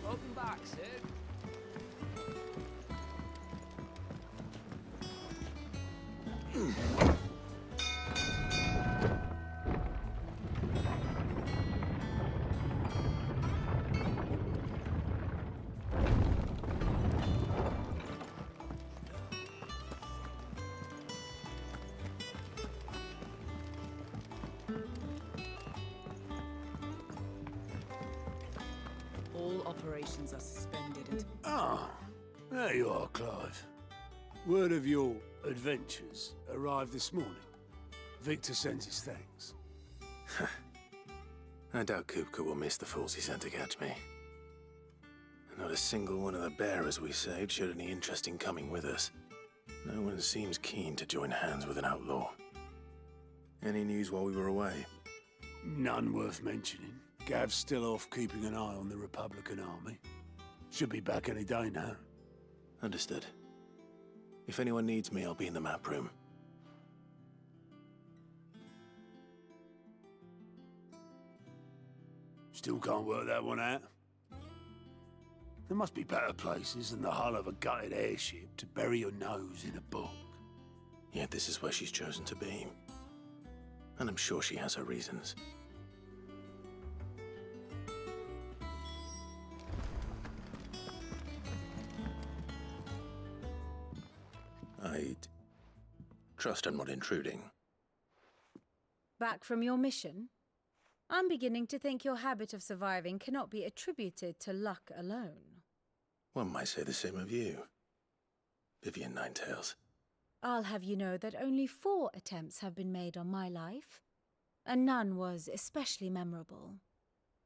Welcome back, Sid. All operations are suspended and... Ah, there you are, Clive. Word of your adventures arrived this morning. Victor sends his thanks. I doubt Kupka will miss the fools he sent to catch me. Not a single one of the bearers we saved showed any interest in coming with us. No one seems keen to join hands with an outlaw. Any news while we were away? None worth mentioning. Gav's still off keeping an eye on the Republican army. Should be back any day now. Understood. If anyone needs me, I'll be in the map room. Still can't work that one out. There must be better places than the hull of a gutted airship to bury your nose in a book. Yet this is where she's chosen to be. And I'm sure she has her reasons. I'd trust I'm not intruding. Back from your mission? I'm beginning to think your habit of surviving cannot be attributed to luck alone. One might say the same of you, Vivian Ninetails. I'll have you know that only 4 attempts have been made on my life, and none was especially memorable.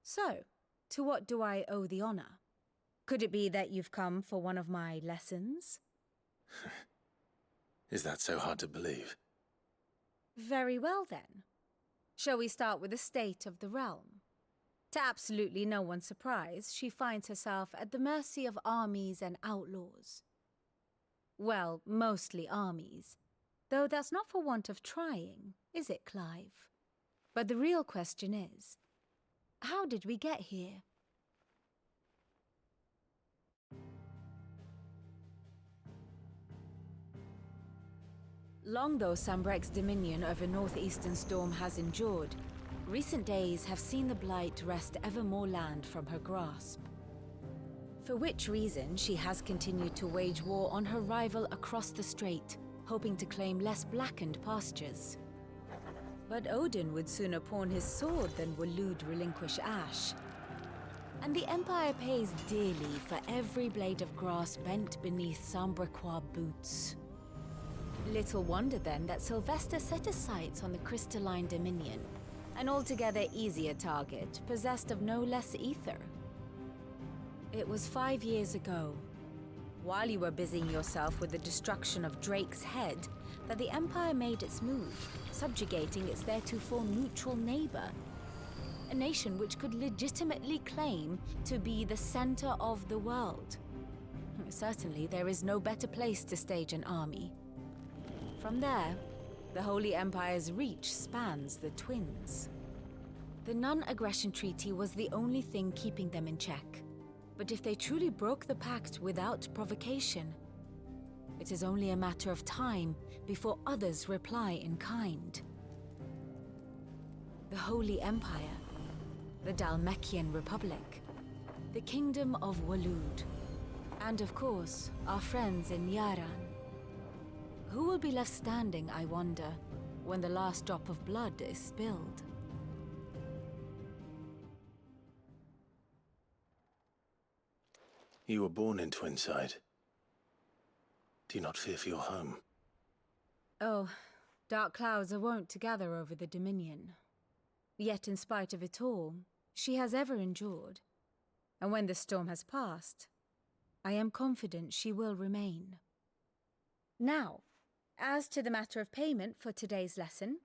So, to what do I owe the honor? Could it be that you've come for one of my lessons? Is that so hard to believe? Very well, then. Shall we start with the state of the realm? To absolutely no one's surprise, she finds herself at the mercy of armies and outlaws. Well, mostly armies. Though that's not for want of trying, is it, Clive? But the real question is, how did we get here? Long though Sambrek's dominion over northeastern Storm has endured, recent days have seen the Blight wrest ever more land from her grasp. For which reason she has continued to wage war on her rival across the strait, hoping to claim less blackened pastures. But Odin would sooner pawn his sword than Waloed relinquish Ash. And the Empire pays dearly for every blade of grass bent beneath Sambrequois boots. Little wonder then that Sylvester set his sights on the crystalline dominion, an altogether easier target, possessed of no less ether. It was 5 years ago, while you were busying yourself with the destruction of Drake's head, that the Empire made its move, subjugating its theretofore neutral neighbor. A nation which could legitimately claim to be the center of the world. Certainly, there is no better place to stage an army. From there, the Holy Empire's reach spans the Twins. The non-aggression treaty was the only thing keeping them in check. But if they truly broke the pact without provocation, it is only a matter of time before others reply in kind. The Holy Empire, the Dhalmekian Republic, the Kingdom of Waloed, and of course, our friends in Yaran. Who will be left standing, I wonder, when the last drop of blood is spilled? You were born in Twinside. Do you not fear for your home? Oh, dark clouds are wont to gather over the Dominion. Yet in spite of it all, she has ever endured. And when the storm has passed, I am confident she will remain. Now, as to the matter of payment for today's lesson,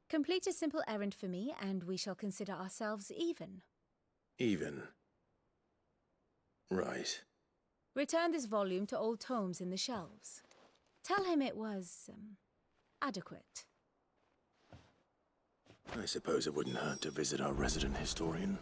complete a simple errand for me and we shall consider ourselves even. Even? Right. Return this volume to old tomes in the shelves. Tell him it was, adequate. I suppose it wouldn't hurt to visit our resident historian.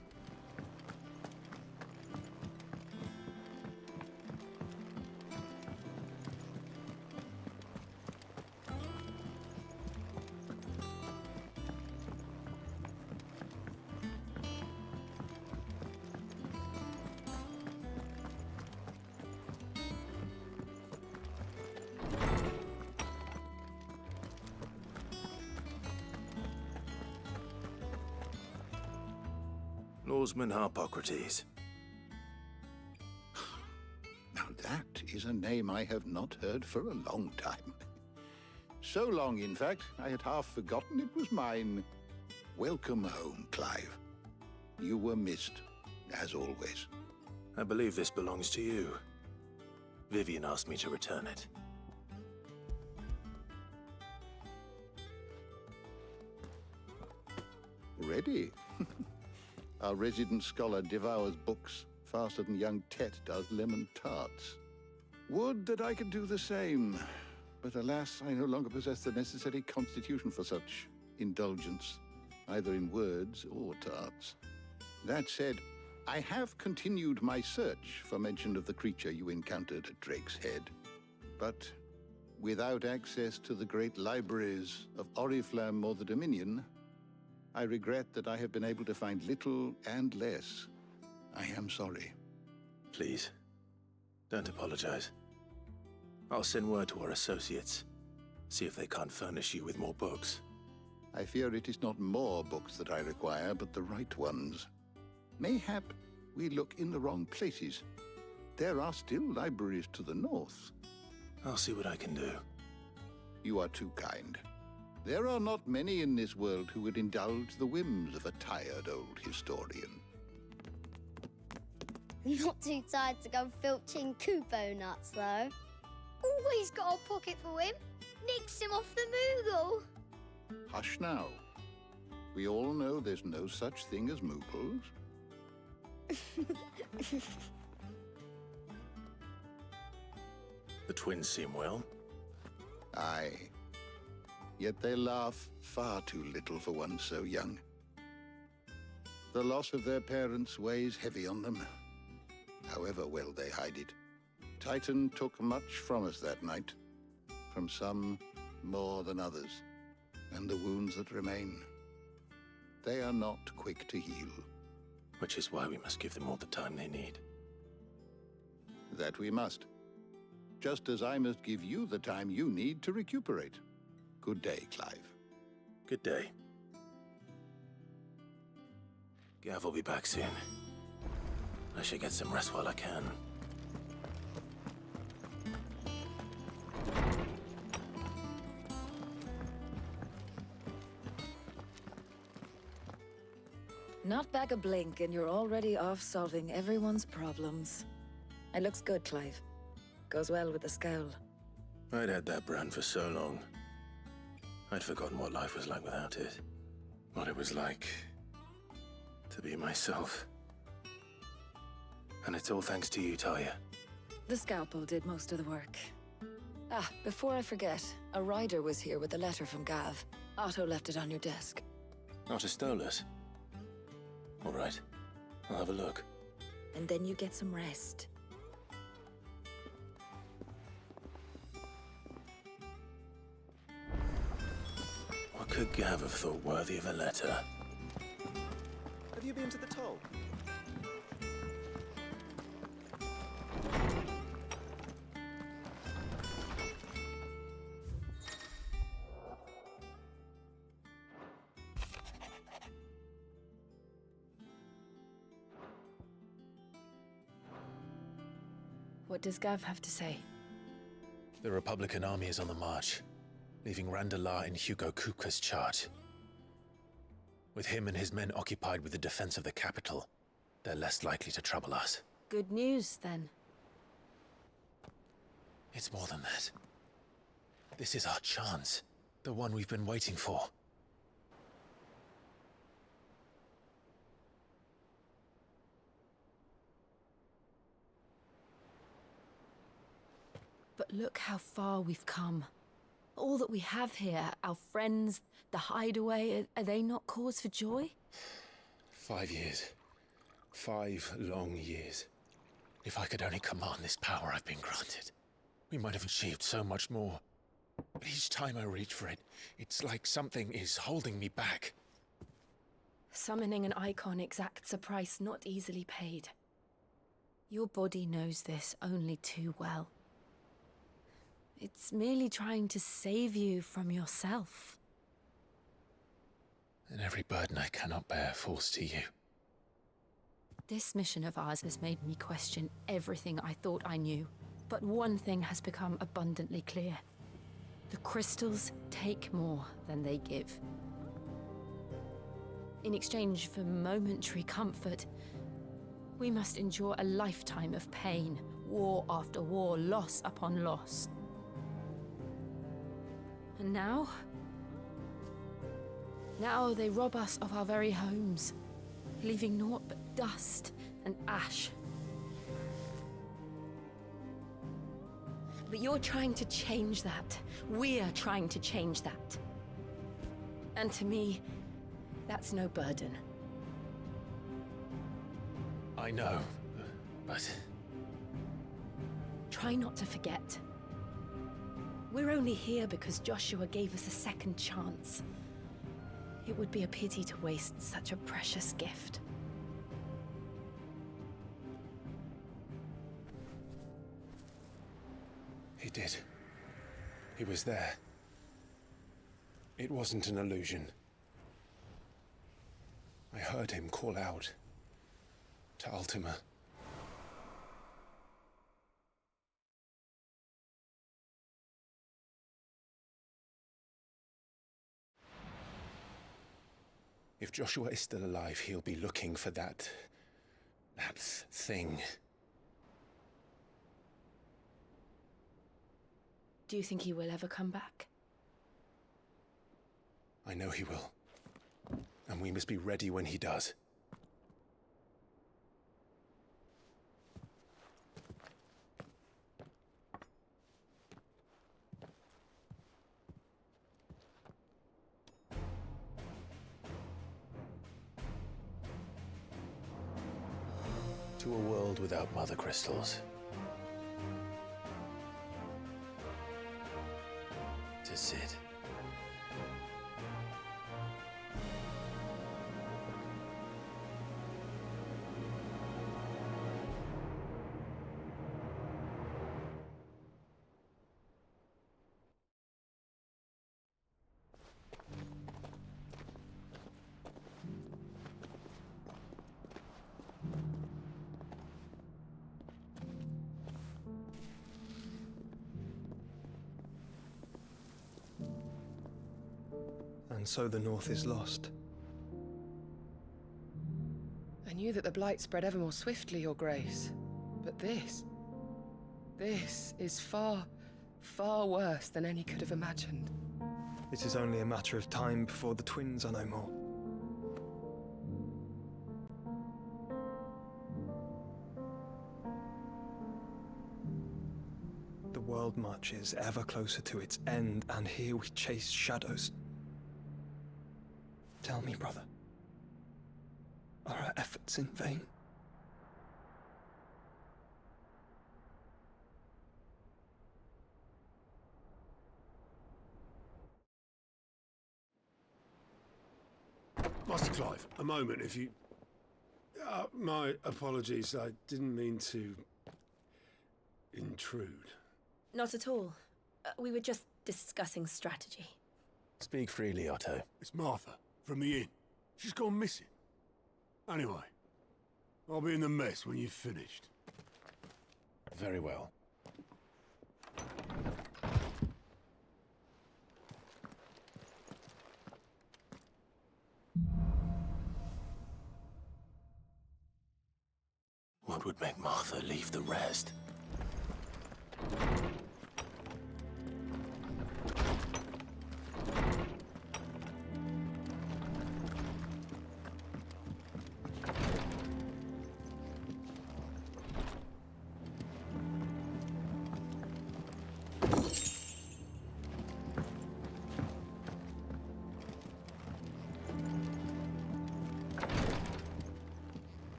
Oarsman Harpocrates. Now that is a name I have not heard for a long time. So long, in fact, I had half forgotten it was mine. Welcome home, Clive. You were missed, as always. I believe this belongs to you. Vivian asked me to return it. Ready? Our resident scholar devours books faster than young Tet does lemon tarts. Would that I could do the same. But alas, I no longer possess the necessary constitution for such indulgence, either in words or tarts. That said, I have continued my search for mention of the creature you encountered at Drake's Head. But without access to the great libraries of Oriflamme or the Dominion, I regret that I have been able to find little and less. I am sorry. Please, don't apologize. I'll send word to our associates. See if they can't furnish you with more books. I fear it is not more books that I require, but the right ones. Mayhap we look in the wrong places. There are still libraries to the north. I'll see what I can do. You are too kind. There are not many in this world who would indulge the whims of a tired old historian. Not too tired to go filching Kupo nuts, though. Always got a pocket for him. Nicks him off the Moogle. Hush now. We all know there's no such thing as Moogles. The twins seem well. Aye. Yet they laugh far too little for one so young. The loss of their parents weighs heavy on them, however well they hide it. Titan took much from us that night, from some more than others, and the wounds that remain, they are not quick to heal. Which is why we must give them all the time they need. That we must. Just as I must give you the time you need to recuperate. Good day, Clive. Good day. Gav will be back soon. I should get some rest while I can. Not back a blink and you're already off solving everyone's problems. It looks good, Clive. Goes well with the scowl. I'd had that brand for so long. I'd forgotten what life was like without it. What it was like to be myself. And it's all thanks to you, Talia. The scalpel did most of the work. Ah, before I forget, a rider was here with a letter from Gav. Otto left it on your desk. Not a stolus. All right, I'll have a look. And then you get some rest. What could Gav have thought worthy of a letter? Have you been to the toll? What does Gav have to say? The Republican army is on the march, leaving Randalar in Hugo Kupka's charge. With him and his men occupied with the defense of the capital, they're less likely to trouble us. Good news, then. It's more than that. This is our chance, the one we've been waiting for. But look how far we've come. All that we have here, our friends, the hideaway, are they not cause for joy? 5 years. 5 long years. If I could only command this power I've been granted, we might have achieved so much more. But each time I reach for it, it's like something is holding me back. Summoning an icon exacts a price not easily paid. Your body knows this only too well. It's merely trying to save you from yourself. And every burden I cannot bear falls to you. This mission of ours has made me question everything I thought I knew. But one thing has become abundantly clear. The crystals take more than they give. In exchange for momentary comfort, we must endure a lifetime of pain, war after war, loss upon loss. And now they rob us of our very homes, leaving naught but dust and ash. But you're trying to change that. We're trying to change that. And to me, that's no burden. I know, but... Try not to forget. We're only here because Joshua gave us a second chance. It would be a pity to waste such a precious gift. He did. He was there. It wasn't an illusion. I heard him call out to Ultima. If Joshua is still alive, he'll be looking for that thing. Do you think he will ever come back? I know he will. And we must be ready when he does. To a world without mother crystals. To Sid. And so the North is lost. I knew that the Blight spread ever more swiftly, Your Grace. But this is far, far worse than any could have imagined. It is only a matter of time before the twins are no more. The world marches ever closer to its end, and here we chase shadows. Tell me, brother, are our efforts in vain? Master Clive, a moment, if you... my apologies, I didn't mean to... intrude. Not at all. We were just discussing strategy. Speak freely, Otto. It's Martha, from the inn. She's gone missing. Anyway, I'll be in the mess when you've finished. Very well. What would make Martha leave the rest?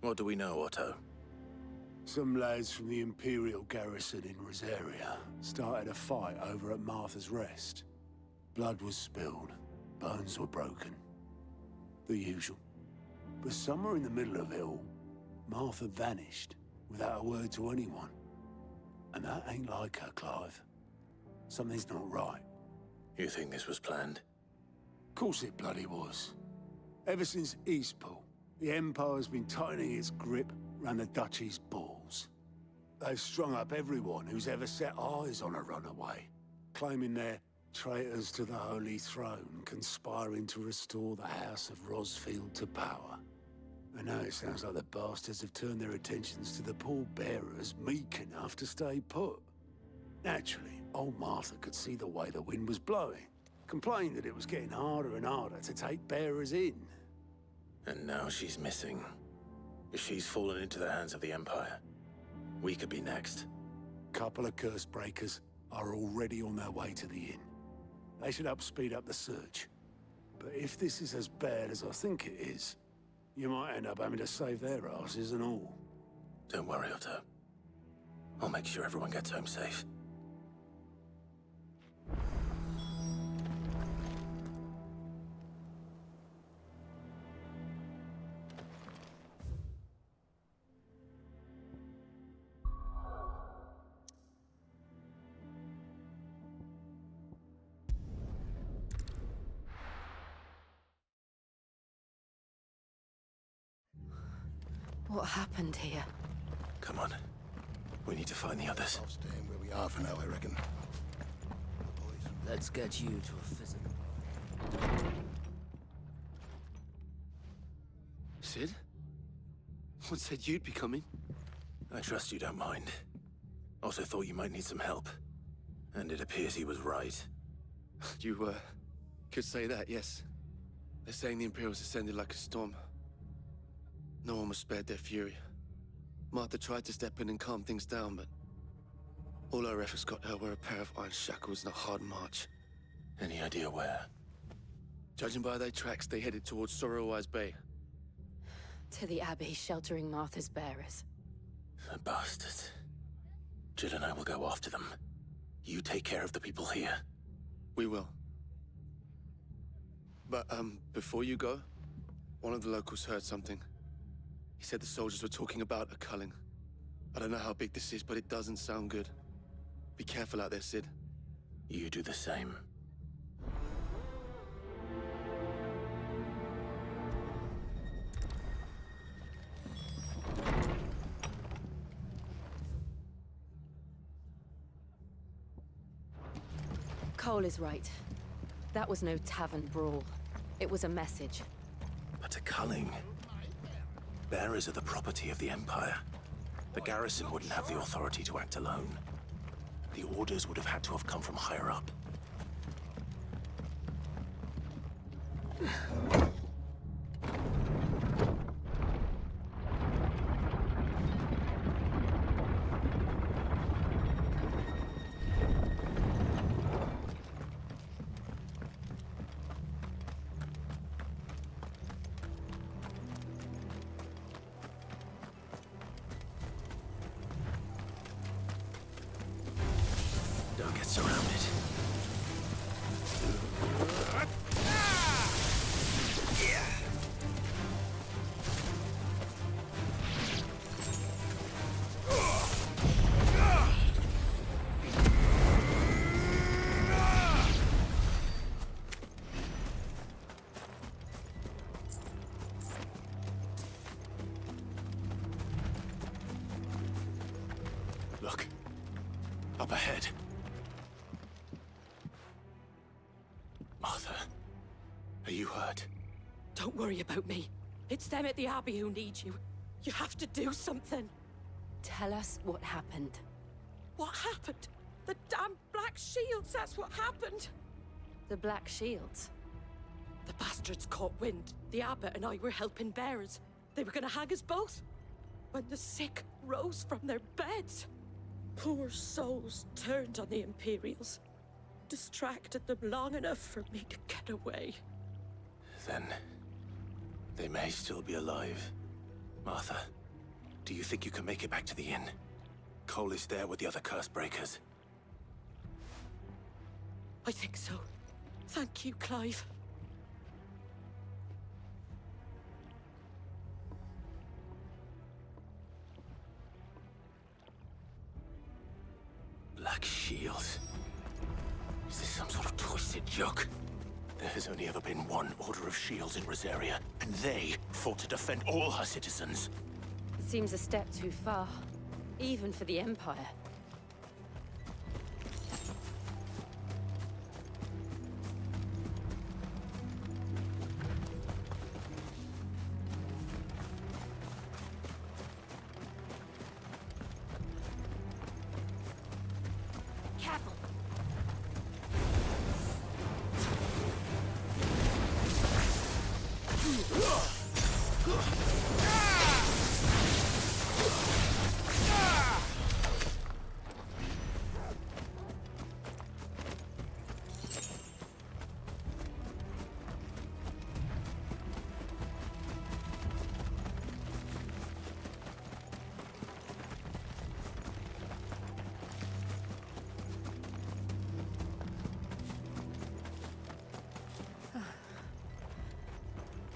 What do we know, Otto? Some lads from the Imperial garrison in Rosaria started a fight over at Martha's Rest. Blood was spilled, bones were broken. The usual. But somewhere in the middle of it all, Martha vanished without a word to anyone. And that ain't like her, Clive. Something's not right. You think this was planned? Course it bloody was. Ever since Eastpool, the Empire's been tightening its grip round the Duchy's balls. They've strung up everyone who's ever set eyes on a runaway, claiming they're traitors to the Holy Throne, conspiring to restore the House of Rosfield to power. And now it sounds like the bastards have turned their attentions to the pallbearers meek enough to stay put. Naturally, old Martha could see the way the wind was blowing, complained that it was getting harder and harder to take bearers in. And now she's missing. If she's fallen into the hands of the Empire, we could be next. Couple of curse breakers are already on their way to the inn. They should help speed up the search. But if this is as bad as I think it is, you might end up having to save their asses and all. Don't worry, Otto. I'll make sure everyone gets home safe. What happened here? Come on. We need to find the others. I'll stay where we are for now, I reckon. Let's get you to a fizzle. Sid? What said you'd be coming? I trust you don't mind. Also thought you might need some help. And it appears he was right. You, could say that, yes. They're saying the Imperials ascended like a storm. No one was spared their fury. Martha tried to step in and calm things down, but all our efforts got her were a pair of iron shackles and a hard march. Any idea where? Judging by their tracks, they headed towards Sorrowwise Bay. To the Abbey sheltering Martha's bearers. The bastards. Jill and I will go after them. You take care of the people here. We will. But, before you go, one of the locals heard something. He said the soldiers were talking about a culling. I don't know how big this is, but it doesn't sound good. Be careful out there, Sid. You do the same. Cole is right. That was no tavern brawl. It was a message. But a culling. Bearers are the property of the Empire. The garrison wouldn't have the authority to act alone. The orders would have had to have come from higher up. Don't get surrounded. Look. Up ahead. Martha, are you hurt? Don't worry about me. It's them at the Abbey who need you. You have to do something. Tell us what happened. What happened? The damn Black Shields, that's what happened. The Black Shields? The bastards caught wind. The abbot and I were helping bearers. They were gonna hang us both. When the sick rose from their beds. Poor souls turned on the Imperials. Distracted them long enough for me to get away. Then they may still be alive. Martha, Do you think you can make it back to the inn? Cole is there with the other curse breakers. I think so. Thank you, Clive. Black Shields. Is this some sort of twisted joke? There has only ever been one Order of Shields in Rosaria, and they fought to defend all her citizens. It seems a step too far, even for the Empire. Careful.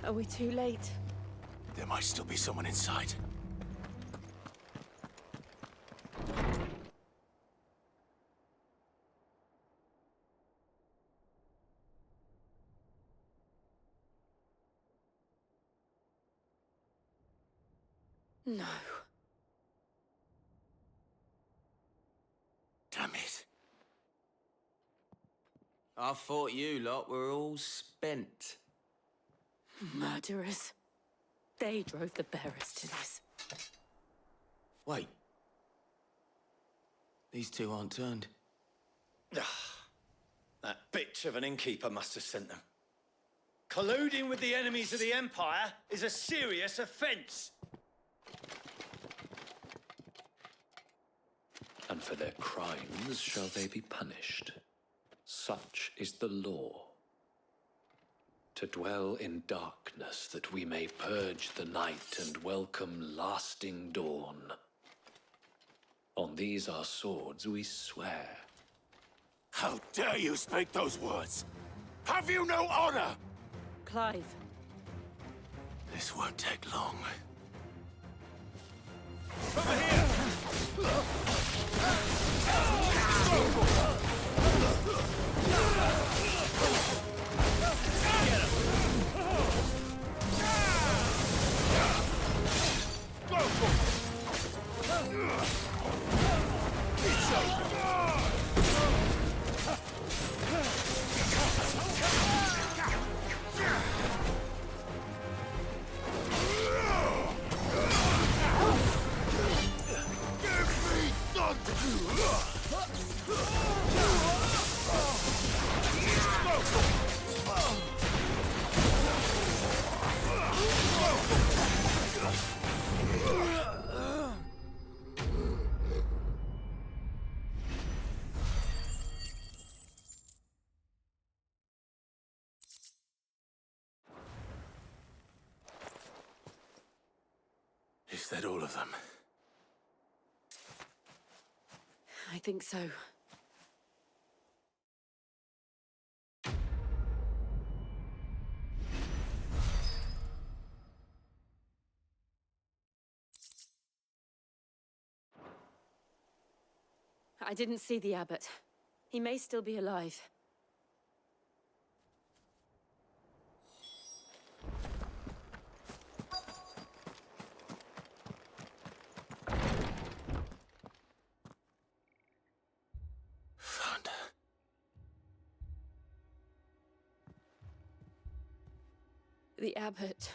Are we too late? There might still be someone inside. No. Damn it. I thought you lot were all spent. Murderers. They drove the bearers to this. Wait. These two aren't turned. That bitch of an innkeeper must have sent them. Colluding with the enemies of the Empire is a serious offence. And for their crimes shall they be punished. Such is the law. To dwell in darkness that we may purge the night and welcome lasting dawn. On these our swords we swear. How dare you speak those words? Have you no honor? Clive. This won't take long. Is that all of them? I think so. I didn't see the abbot. He may still be alive. Found her. The abbot.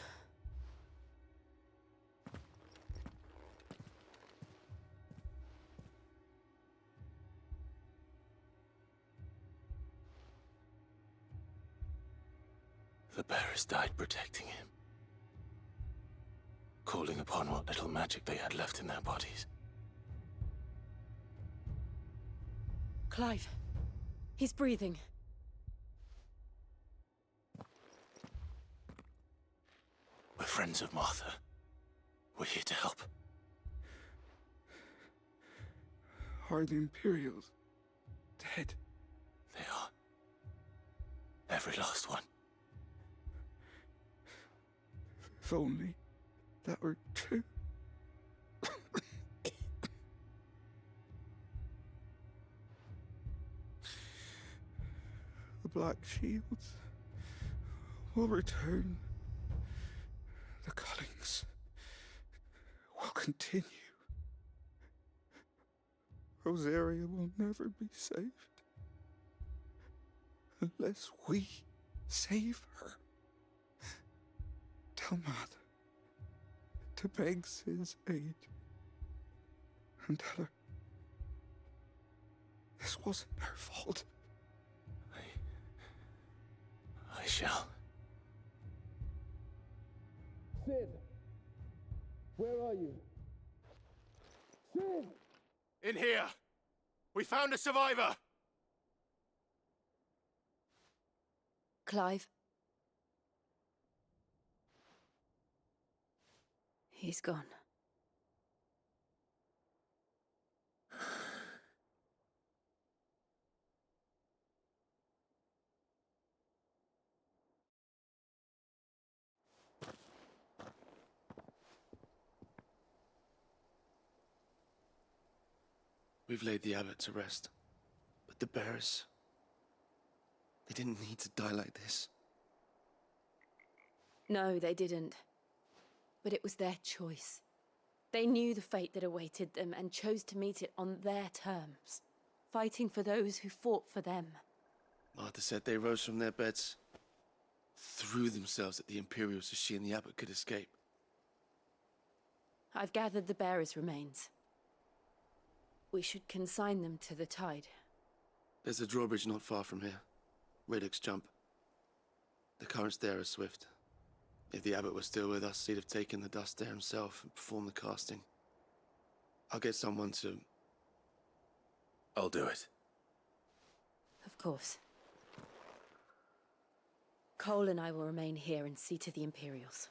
The bearers died protecting him. Calling upon what little magic they had left in their bodies. Clive. He's breathing. We're friends of Martha. We're here to help. Are the Imperials dead? They are. Every last one. If only that were true. The Black Shields will return. The cuttings will continue. Rosaria will never be saved unless we save her. Tell Mother to beg Sid's aid and tell her this wasn't her fault. I shall. Sid! Where are you? Sid! In here! We found a survivor! Clive. He's gone. We've laid the abbot to rest. But the bearers... they didn't need to die like this. No, they didn't. But it was their choice. They knew the fate that awaited them and chose to meet it on their terms, fighting for those who fought for them. Martha said they rose from their beds, threw themselves at the Imperials so she and the abbot could escape. I've gathered the bearers' remains. We should consign them to the tide. There's a drawbridge not far from here. Riddick's Jump. The currents there are swift. If the abbot was still with us, he'd have taken the dust there himself and performed the casting. I'll get someone to... I'll do it. Of course. Cole and I will remain here and see to the Imperials.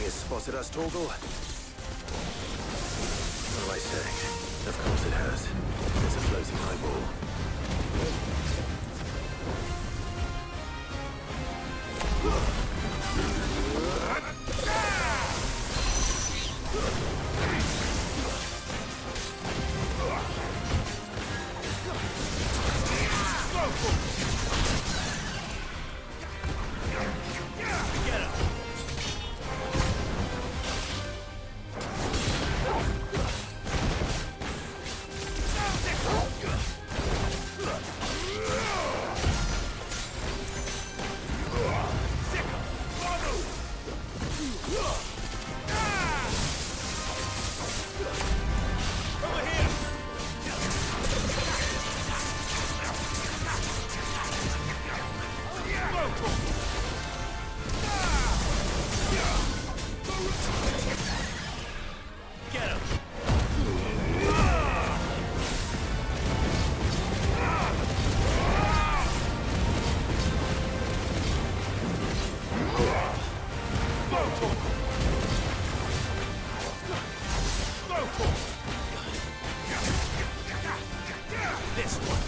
Spotted us, Torgal? What am I saying? Of course it has. It's a floating eyeball. Get him! This one.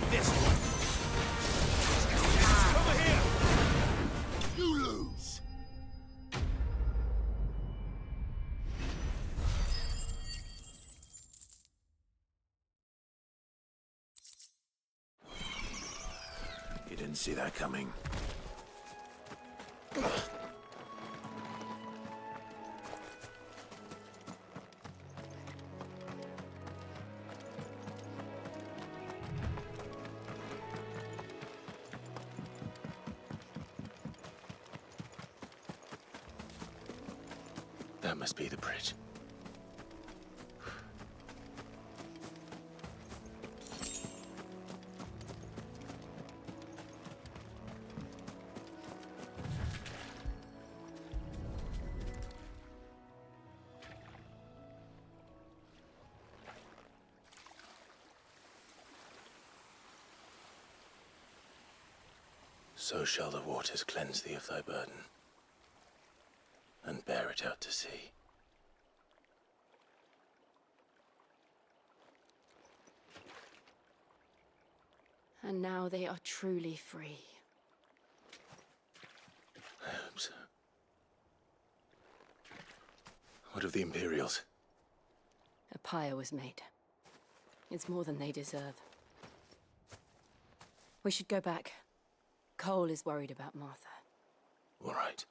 This one. Over here. You lose. You didn't see that coming. That must be the bridge. So shall the waters cleanse thee of thy burden, and bear it out to sea. And now they are truly free. I hope so. What of the Imperials? A pyre was made. It's more than they deserve. We should go back. Cole is worried about Martha. All right.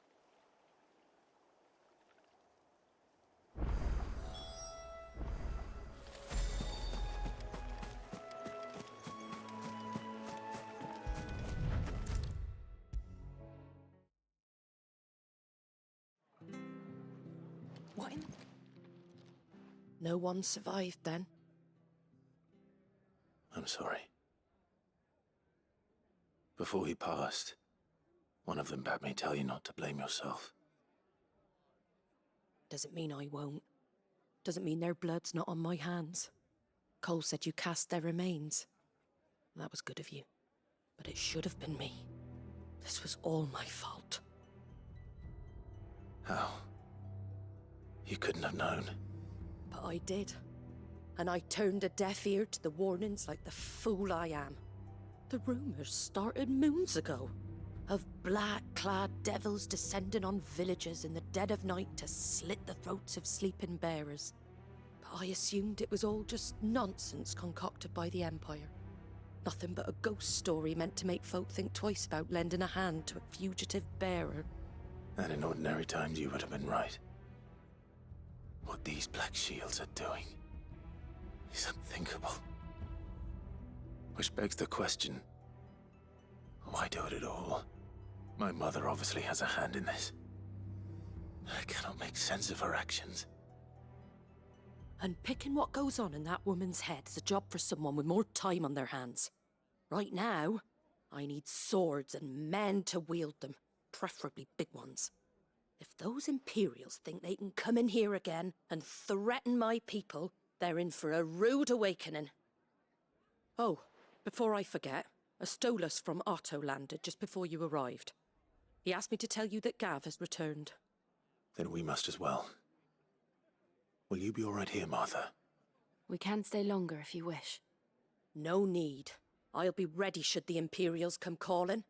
What in... No one survived then? I'm sorry. Before he passed, one of them bade me tell you not to blame yourself. Doesn't mean I won't. Doesn't mean their blood's not on my hands. Cole said you cast their remains. That was good of you. But it should have been me. This was all my fault. How? You couldn't have known. But I did. And I turned a deaf ear to the warnings like the fool I am. The rumors started moons ago. Of black-clad devils descending on villages in the dead of night to slit the throats of sleeping bearers. But I assumed it was all just nonsense concocted by the Empire. Nothing but a ghost story meant to make folk think twice about lending a hand to a fugitive bearer. And in ordinary times you would have been right. What these Black Shields are doing is unthinkable. Which begs the question, why do it at all? My mother obviously has a hand in this. I cannot make sense of her actions. And picking what goes on in that woman's head is a job for someone with more time on their hands. Right now, I need swords and men to wield them, preferably big ones. If those Imperials think they can come in here again and threaten my people, they're in for a rude awakening. Oh, before I forget, a Stolas from Otto landed just before you arrived. He asked me to tell you that Gav has returned. Then we must as well. Will you be all right here, Martha? We can stay longer if you wish. No need. I'll be ready should the Imperials come calling.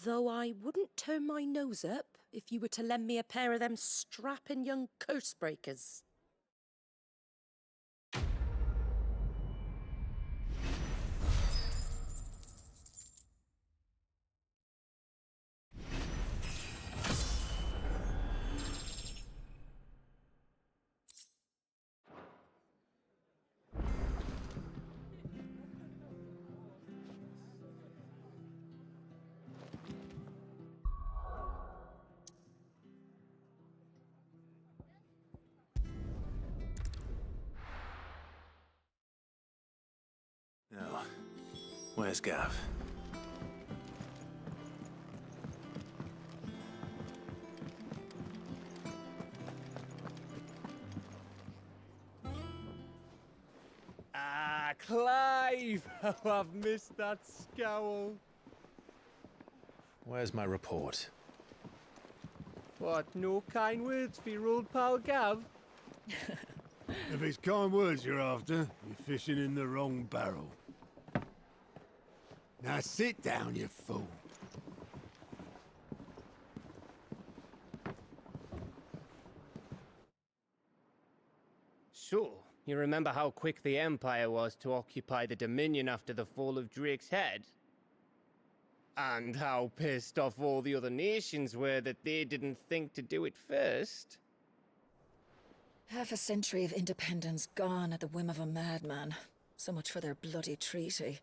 Though I wouldn't turn my nose up if you were to lend me a pair of them strapping young curse-breakers. Now, where's Gav? Clive! Oh, I've missed that scowl. Where's my report? What, no kind words for your old pal Gav? If it's kind words you're after, you're fishing in the wrong barrel. Now sit down, you fool. So, you remember how quick the Empire was to occupy the Dominion after the fall of Drake's head? And how pissed off all the other nations were that they didn't think to do it first? Half a century of independence gone at the whim of a madman. So much for their bloody treaty.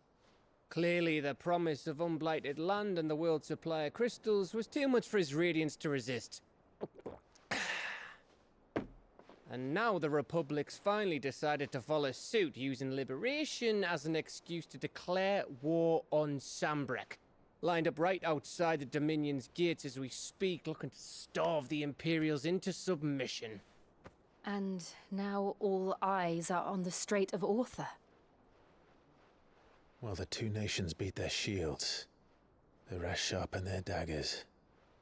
Clearly, the promise of unblighted land and the world's supply of crystals was too much for his radiance to resist. And now the Republic's finally decided to follow suit, using liberation as an excuse to declare war on Sambrek. Lined up right outside the Dominion's gates as we speak, looking to starve the Imperials into submission. And now all eyes are on the Strait of Author. While the two nations beat their shields, the rest sharpen their daggers,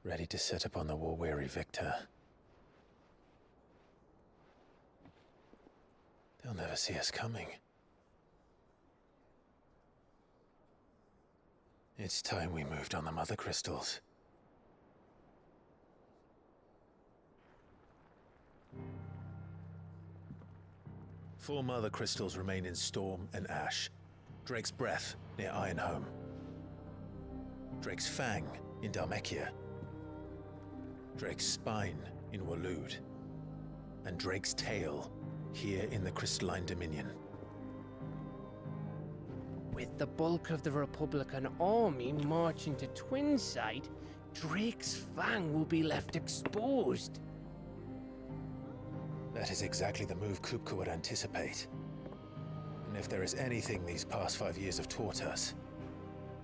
ready to set upon the war-weary victor. They'll never see us coming. It's time we moved on the Mother Crystals. Four Mother Crystals remain in Storm and Ash. Drake's Breath near Ironhome. Drake's Fang in Dhalmekia. Drake's Spine in Waloed. And Drake's Tail here in the Crystalline Dominion. With the bulk of the Republican army marching to Twinside, Drake's Fang will be left exposed. That is exactly the move Kupka would anticipate. And if there is anything these past 5 years have taught us,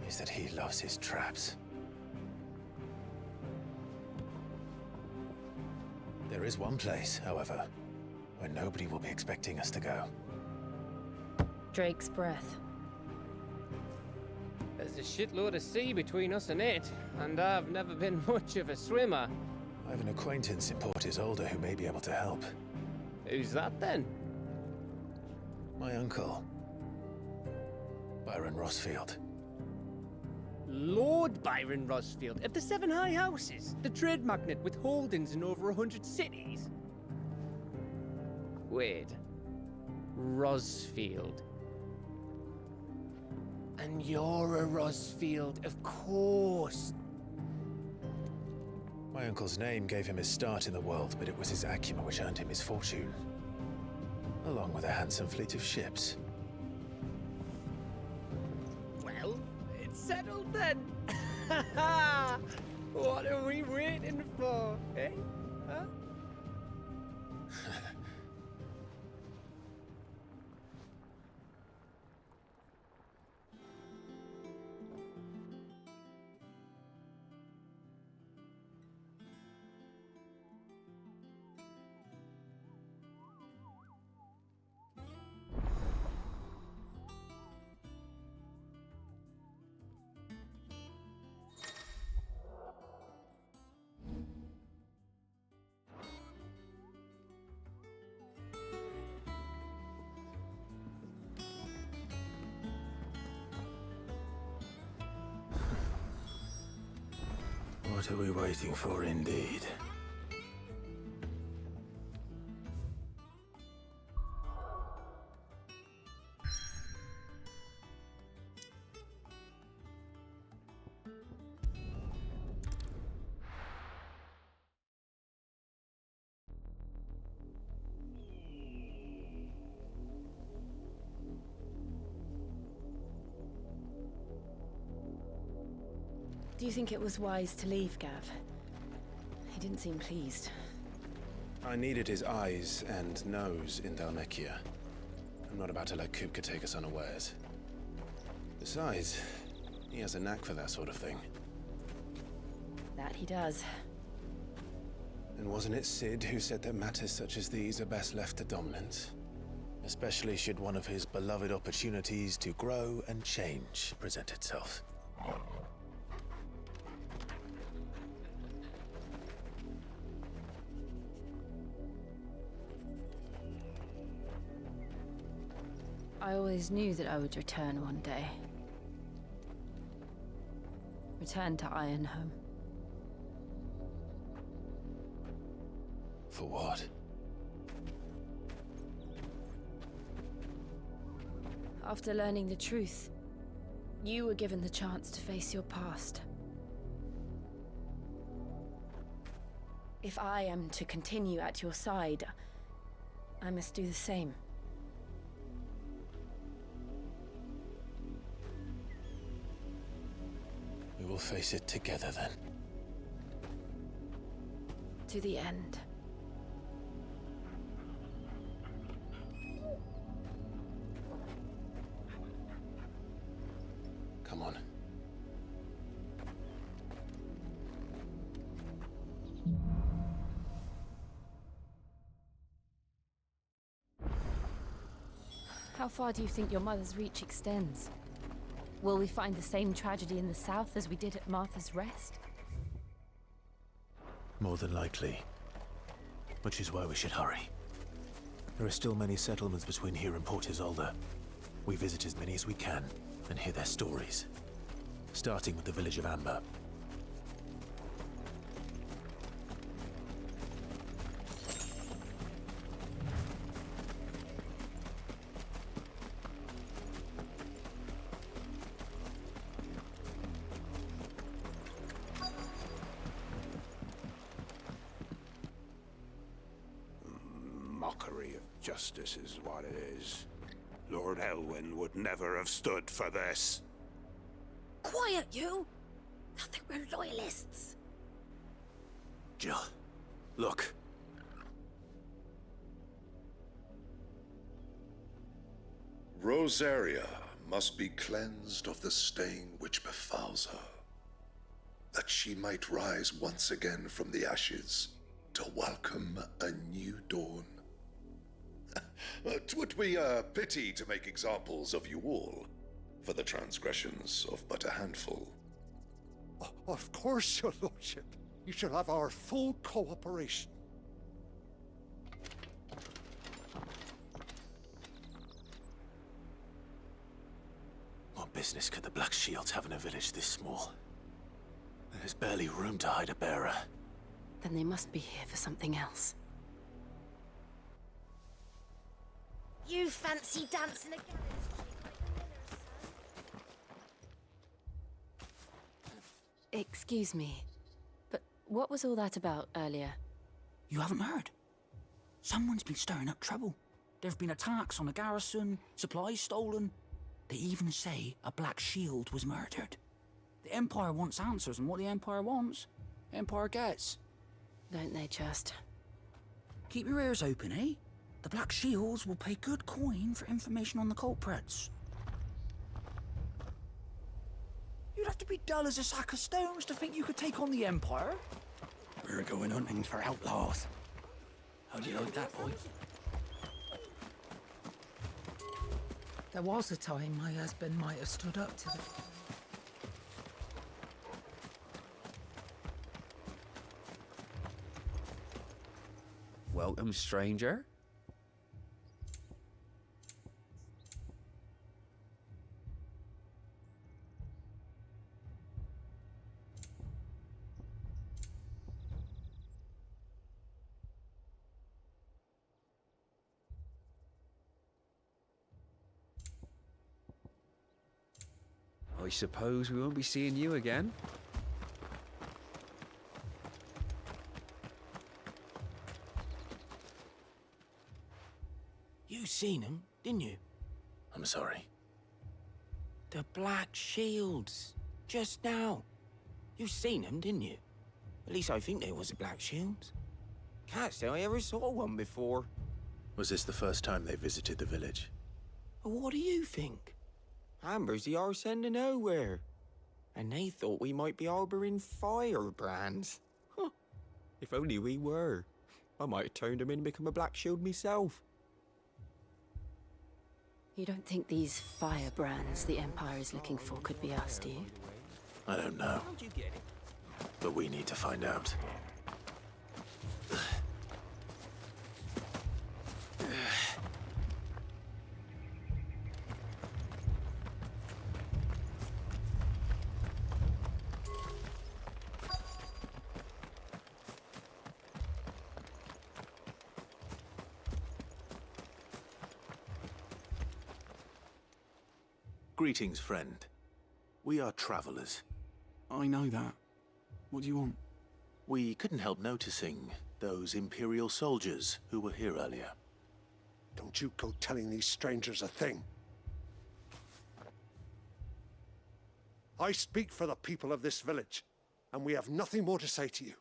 is that he loves his traps. There is one place, however, where nobody will be expecting us to go. Drake's Breath. There's a shitload of sea between us and it, and I've never been much of a swimmer. I have an acquaintance in Port Isolde who may be able to help. Who's that then? My uncle, Byron Rossfield. Lord Byron Rossfield of the Seven High Houses, the trade magnate with holdings in over 100 cities. Wait, Rossfield. And you're a Rossfield, of course. My uncle's name gave him his start in the world, but it was his acumen which earned him his fortune. Along with a handsome fleet of ships. Well, it's settled then. What are we waiting for, eh? Huh? What are we waiting for, indeed? Do you think it was wise to leave, Gav? He didn't seem pleased. I needed his eyes and nose in Dhalmekia. I'm not about to let Kupka take us unawares. Besides, he has a knack for that sort of thing. That he does. And wasn't it Sid who said that matters such as these are best left to dominance? especially should one of his beloved opportunities to grow and change present itself. I always knew that I would return one day. Return to Ironhome. For what? After learning the truth, you were given the chance to face your past. If I am to continue at your side, I must do the same. We will face it together then. To the end. Come on. How far do you think your mother's reach extends? Will we find the same tragedy in the south as we did at Martha's Rest? More than likely. Which is why we should hurry. There are still many settlements between here and Port Isolde. We visit as many as we can and hear their stories. Starting with the village of Amber. Mockery of justice is what it is. Lord Elwyn would never have stood for this. Quiet, you! Thought they were loyalists. Jill, look. Rosaria must be cleansed of the stain which befouls her, that she might rise once again from the ashes to welcome a new dawn. 'Twould be a pity to make examples of you all, for the transgressions of but a handful. Of course, your lordship. You shall have our full cooperation. What business could the Black Shields have in a village this small? There's barely room to hide a bearer. Then they must be here for something else. You fancy dancing again? Excuse me, but what was all that about earlier? You haven't heard? Someone's been stirring up trouble. There have been attacks on the garrison, supplies stolen. They even say a Black Shield was murdered. The Empire wants answers, and what the Empire wants, Empire gets. Don't they just? Keep your ears open, eh? The Black Shields will pay good coin for information on the culprits. You'd have to be dull as a sack of stones to think you could take on the Empire. We're going hunting for outlaws. How do you like that, boy? There was a time my husband might have stood up to them. Welcome, stranger. I suppose we won't be seeing you again. You seen him, didn't you? I'm sorry. The Black Shields. Just now. You seen them, didn't you? At least I think they was the Black Shields. Can't say I ever saw one before. Was this the first time they visited the village? What do you think? Amber's the arse end of nowhere. And they thought we might be harbouring firebrands. Huh. If only we were. I might have turned them in and become a Black Shield myself. You don't think these firebrands the Empire is looking for could be us, do you? I don't know. But we need to find out. Greetings, friend. We are travelers. I know that. What do you want? We couldn't help noticing those Imperial soldiers who were here earlier. Don't you go telling these strangers a thing. I speak for the people of this village, and we have nothing more to say to you.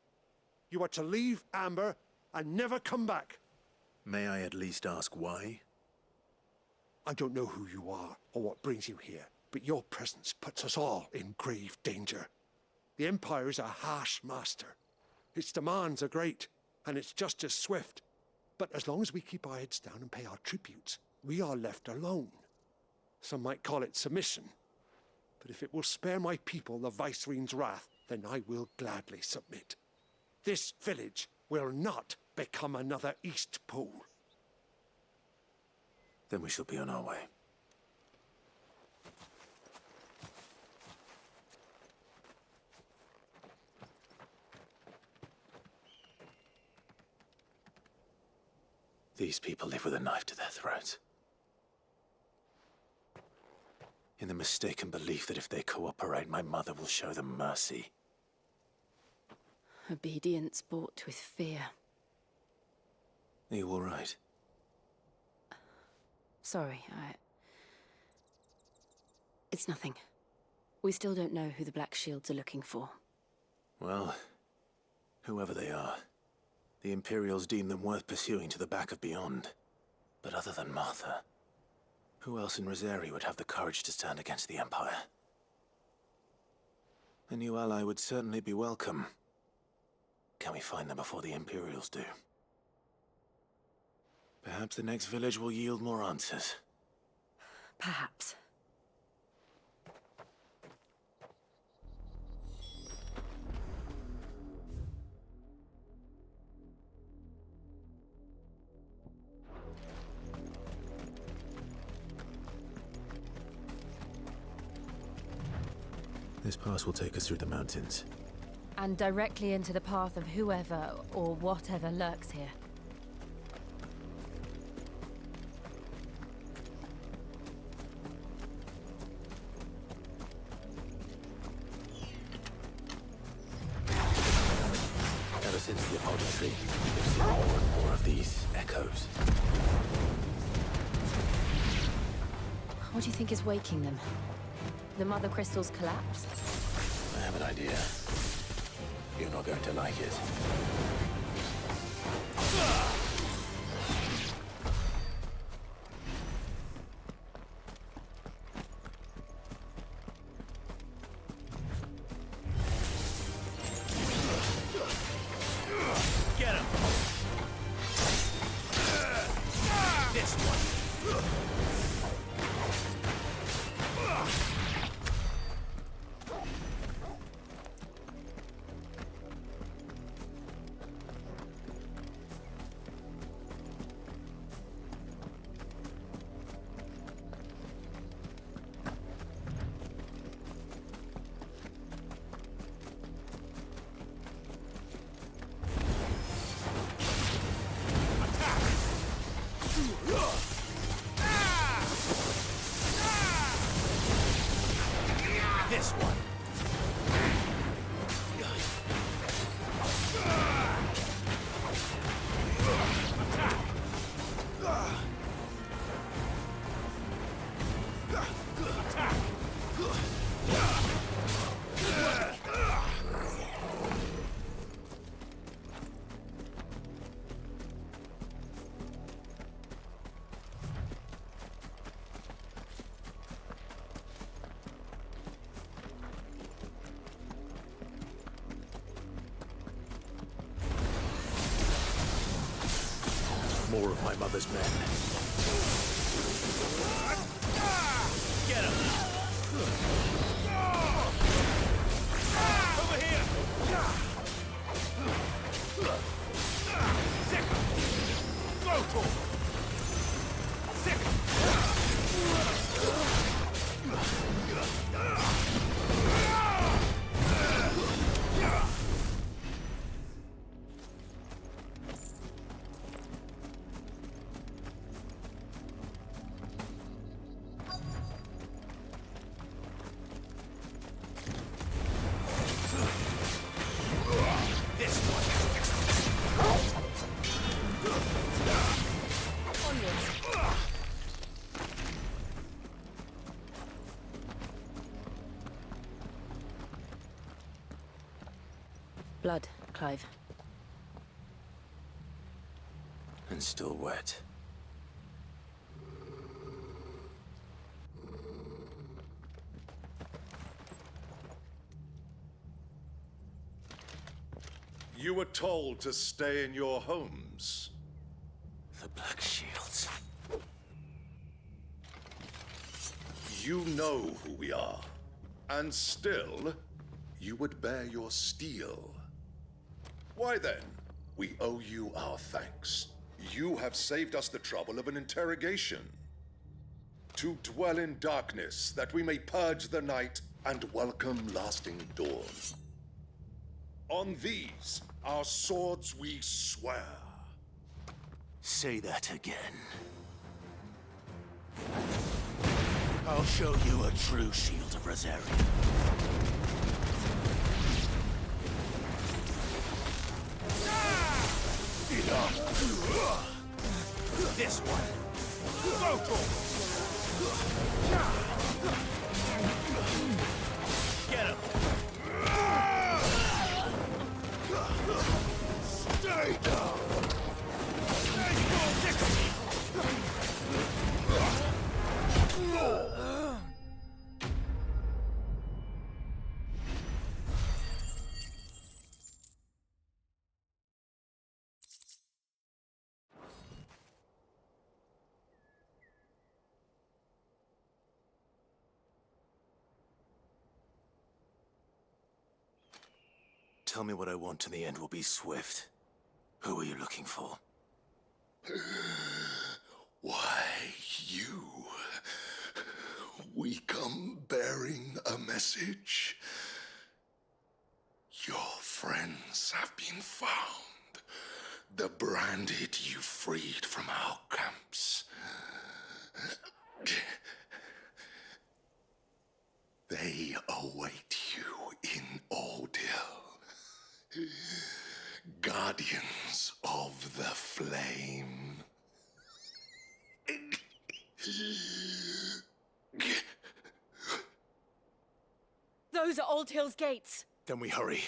You are to leave Amber and never come back. May I at least ask why? I don't know who you are or what brings you here, but your presence puts us all in grave danger. The Empire is a harsh master. Its demands are great, and its justice swift. But as long as we keep our heads down and pay our tributes, we are left alone. Some might call it submission. But if it will spare my people the Viceroy's wrath, then I will gladly submit. This village will not become another East Pole. Then we shall be on our way. These people live with a knife to their throats. In the mistaken belief that if they cooperate, my mother will show them mercy. Obedience bought with fear. Are you all right? Sorry, It's nothing. We still don't know who the Black Shields are looking for. Well, whoever they are, the Imperials deem them worth pursuing to the back of beyond. But other than Martha, who else in Rosari would have the courage to stand against the Empire? A new ally would certainly be welcome. Can we find them before the Imperials do? Perhaps the next village will yield more answers. Perhaps. This pass will take us through the mountains. And directly into the path of whoever or whatever lurks here. Ever since the apology tree, we've seen more and more of these echoes. What do you think is waking them? The Mother Crystal's collapse? I have an idea. You're not going to like it. Get him! This one! This one. More of my mother's men. Blood, Clive. And still wet. You were told to stay in your homes. The Black Shields. You know who we are. And still, you would bear your steel. Why then, we owe you our thanks. You have saved us the trouble of an interrogation. To dwell in darkness, that we may purge the night and welcome lasting dawn. On these, our swords we swear. Say that again. I'll show you a true shield of Rosaria. This one. Get him. Stay down. Tell me what I want and the end will be swift. Who are you looking for? Why, you. We come bearing a message. Your friends have been found. The branded you freed from our camps. They await you in Ordeal. Guardians of the Flame. Those are Old Hill's gates. Then we hurry.